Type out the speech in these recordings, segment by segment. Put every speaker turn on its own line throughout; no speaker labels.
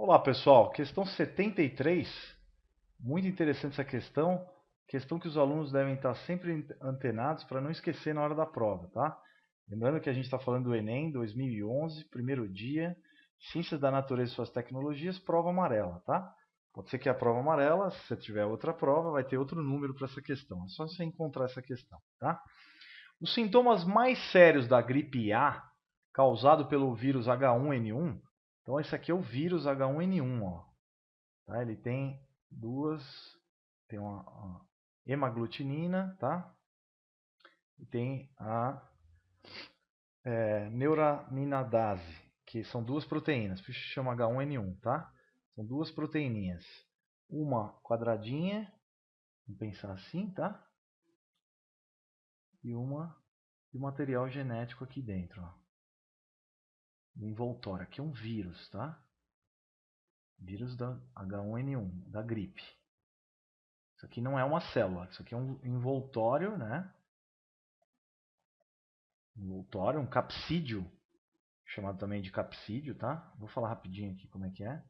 Olá, pessoal. Questão 73. Muito interessante essa questão. Questão que os alunos devem estar sempre antenados para não esquecer na hora da prova, tá? Lembrando que a gente está falando do Enem 2011, primeiro dia, Ciências da Natureza e suas tecnologias, prova amarela, tá? Pode ser que a prova amarela, se você tiver outra prova, vai ter outro número para essa questão. É só você encontrar essa questão, tá? Os sintomas mais sérios da gripe A, causado pelo vírus H1N1, então esse aqui é o vírus H1N1, ó. Tá? Ele tem tem uma hemaglutinina, tá? E tem a neuraminidase, que são duas proteínas, por isso chama H1N1, tá? São duas proteíninhas, uma quadradinha, vamos pensar assim, tá? E o material genético aqui dentro, ó. O envoltório, aqui é um vírus, tá? Vírus da H1N1, da gripe. Isso aqui não é uma célula, isso aqui é um envoltório, né? Envoltório, um capsídeo, chamado também de capsídeo, tá? Vou falar rapidinho aqui como é que é.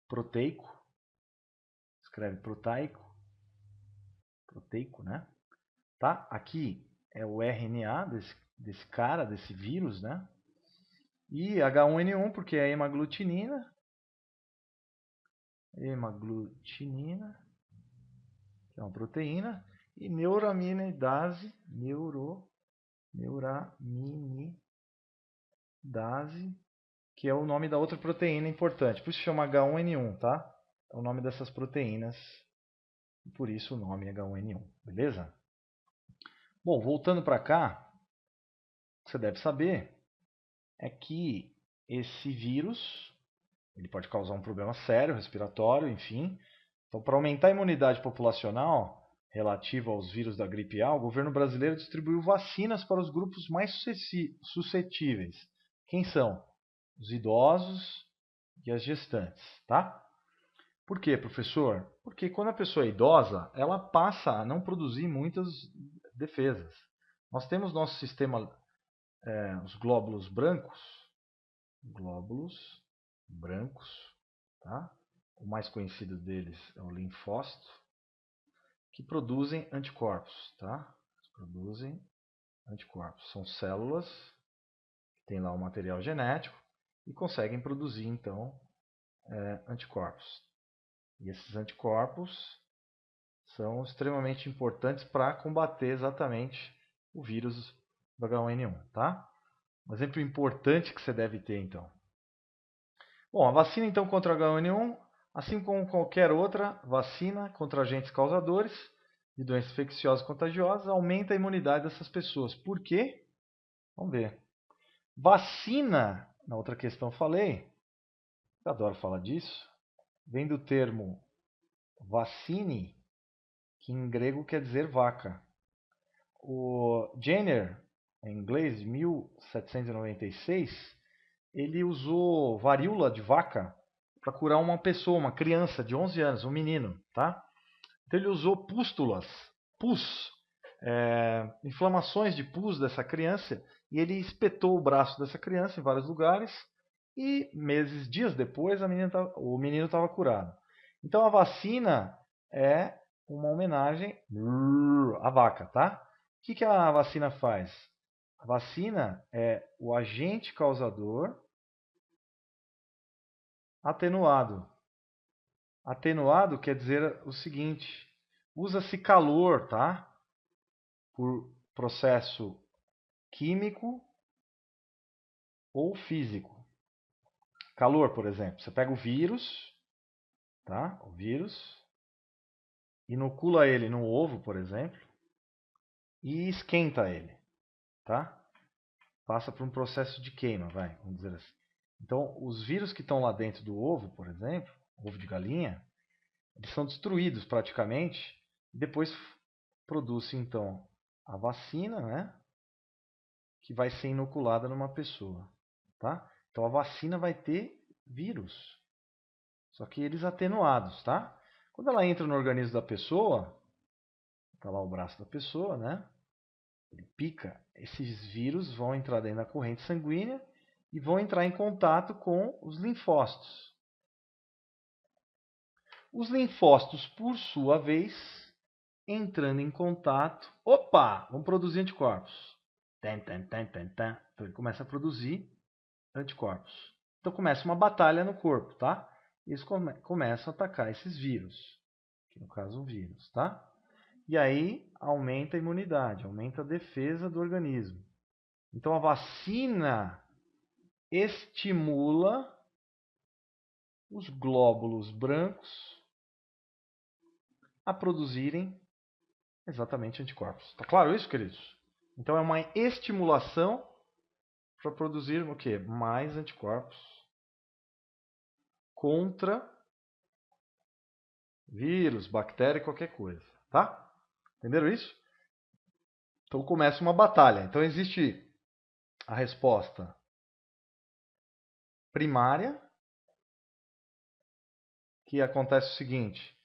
Proteico, escreve proteico, né? Tá? Aqui é o RNA desse cara, desse vírus, né? E H1N1, porque é hemaglutinina, que é uma proteína, e neuraminidase, neuraminidase, que é o nome da outra proteína importante. Por isso chama H1N1, tá? É o nome dessas proteínas, e por isso o nome é H1N1, beleza? Bom, voltando para cá, o que você deve saber é que esse vírus ele pode causar um problema sério, respiratório, enfim. Então, para aumentar a imunidade populacional relativa aos vírus da gripe A, o governo brasileiro distribuiu vacinas para os grupos mais suscetíveis. Quem são? Os idosos e as gestantes, tá? Por quê, professor? Porque quando a pessoa é idosa, ela passa a não produzir muitas defesas. Nós temos nosso sistema, os glóbulos brancos, tá? O mais conhecido deles é o linfócito, que produzem anticorpos, tá? Produzem anticorpos. São células que têm lá o material genético e conseguem produzir, então, anticorpos. E esses anticorpos são extremamente importantes para combater exatamente o vírus do H1N1, tá? Um exemplo importante que você deve ter, então. Bom, a vacina, então, contra o H1N1, assim como qualquer outra vacina contra agentes causadores de doenças infecciosas contagiosas, aumenta a imunidade dessas pessoas. Por quê? Vamos ver. Vacina, na outra questão falei, eu adoro falar disso, vem do termo vacine, que em grego quer dizer vaca. O Jenner, em inglês, de 1796, ele usou varíola de vaca para curar uma pessoa, uma criança de 11 anos, um menino, tá? Então ele usou pústulas, pus, inflamações de pus dessa criança, e ele espetou o braço dessa criança em vários lugares, e dias depois, o menino estava curado. Então a vacina é uma homenagem à vaca, tá? O que a vacina faz? A vacina é o agente causador atenuado. Atenuado quer dizer o seguinte: usa-se calor, tá? Por processo químico ou físico. Calor, por exemplo, você pega o vírus, tá? O vírus, inocula ele no ovo, por exemplo, e esquenta ele, tá? Passa por um processo de queima, vamos dizer assim. Então, os vírus que estão lá dentro do ovo, por exemplo, ovo de galinha, eles são destruídos praticamente e depois produz então a vacina, né, que vai ser inoculada numa pessoa, tá? Então a vacina vai ter vírus, só que eles atenuados, tá? Quando ela entra no organismo da pessoa, tá lá o braço da pessoa, né? Ele pica, esses vírus vão entrar dentro da corrente sanguínea e vão entrar em contato com os linfócitos. Os linfócitos, por sua vez, entrando em contato, opa, vão produzir anticorpos. Então ele começa a produzir anticorpos. Então começa uma batalha no corpo, tá? Eles começam a atacar esses vírus, que no caso um vírus, tá? E aí aumenta a imunidade, aumenta a defesa do organismo. Então a vacina estimula os glóbulos brancos a produzirem exatamente anticorpos. Tá claro isso, queridos? Então é uma estimulação para produzir o quê? Mais anticorpos contra vírus, bactéria, qualquer coisa, tá? Entenderam isso? Então começa uma batalha. Então existe a resposta primária, que acontece o seguinte: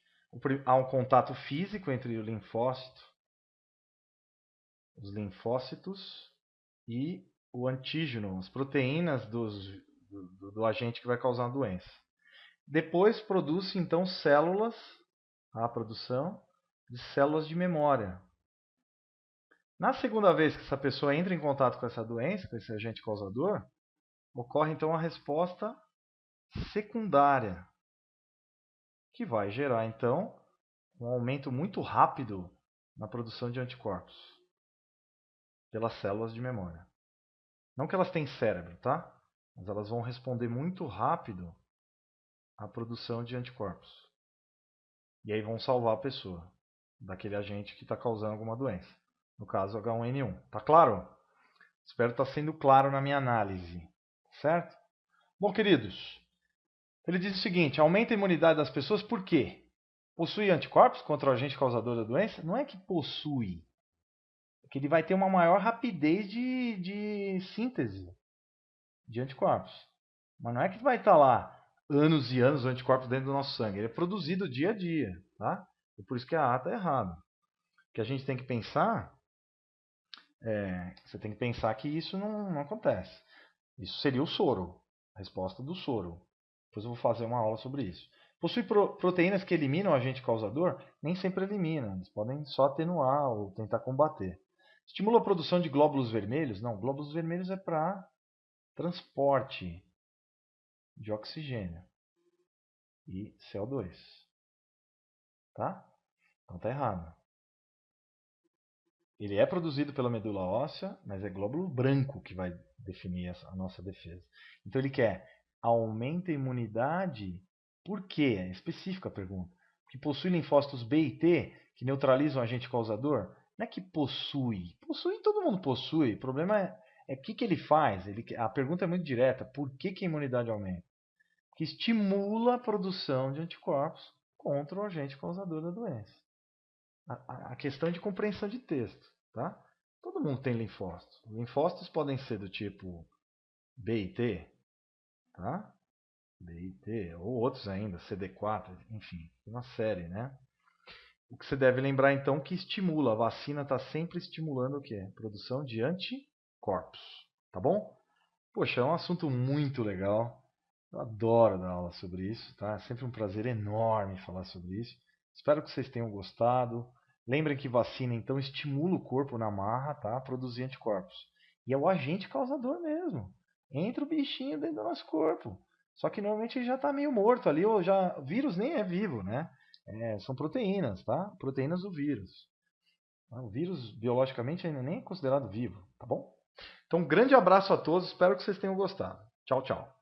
há um contato físico entre o linfócito, os linfócitos e o antígeno, as proteínas do agente que vai causar a doença. Depois produz-se então células, a produção de células de memória. Na segunda vez que essa pessoa entra em contato com essa doença, com esse agente causador, ocorre então a resposta secundária, que vai gerar então um aumento muito rápido na produção de anticorpos pelas células de memória. Não que elas têm cérebro, tá? Mas elas vão responder muito rápido à produção de anticorpos. E aí vão salvar a pessoa daquele agente que está causando alguma doença. No caso, H1N1. Tá claro? Espero estar sendo claro na minha análise. Certo? Bom, queridos, ele diz o seguinte: aumenta a imunidade das pessoas por quê? Possui anticorpos contra o agente causador da doença? Não é que possui. É que ele vai ter uma maior rapidez de síntese de anticorpos. Mas não é que vai estar lá anos e anos o anticorpos dentro do nosso sangue. Ele é produzido dia a dia. Tá? E por isso que a A está errada. O que a gente tem que pensar você tem que pensar que isso não acontece. Isso seria o soro. A resposta do soro. Depois eu vou fazer uma aula sobre isso. Possui proteínas que eliminam o agente causador? Nem sempre eliminam. Eles podem só atenuar ou tentar combater. Estimula a produção de glóbulos vermelhos? Não, glóbulos vermelhos é para transporte de oxigênio e CO2. Tá? Então tá errado. Ele é produzido pela medula óssea, mas é glóbulo branco que vai definir a nossa defesa. Então ele quer aumenta a imunidade. Por quê? É específica a pergunta. Porque possui linfócitos B e T que neutralizam o agente causador? Não é que possui. Possui, todo mundo possui. O problema é o que ele faz. A pergunta é muito direta. Por que a imunidade aumenta? Porque estimula a produção de anticorpos contra o agente causador da doença. A questão é de compreensão de texto, tá? Todo mundo tem linfócitos. Linfócitos podem ser do tipo B e T, tá? B e T, ou outros ainda, CD4, enfim, uma série, né? O que você deve lembrar então que estimula, a vacina está sempre estimulando o quê? Produção de anticorpos, tá bom? Poxa, é um assunto muito legal. Eu adoro dar aula sobre isso, tá? É sempre um prazer enorme falar sobre isso. Espero que vocês tenham gostado. Lembrem que vacina, então, estimula o corpo na marra, tá? A produzir anticorpos. E é o agente causador mesmo. Entra o bichinho dentro do nosso corpo. Só que normalmente ele já está meio morto ali, ou já. O vírus nem é vivo, né? São proteínas, tá? Proteínas do vírus. O vírus, biologicamente, ainda nem é considerado vivo, tá bom? Então, um grande abraço a todos. Espero que vocês tenham gostado. Tchau, tchau.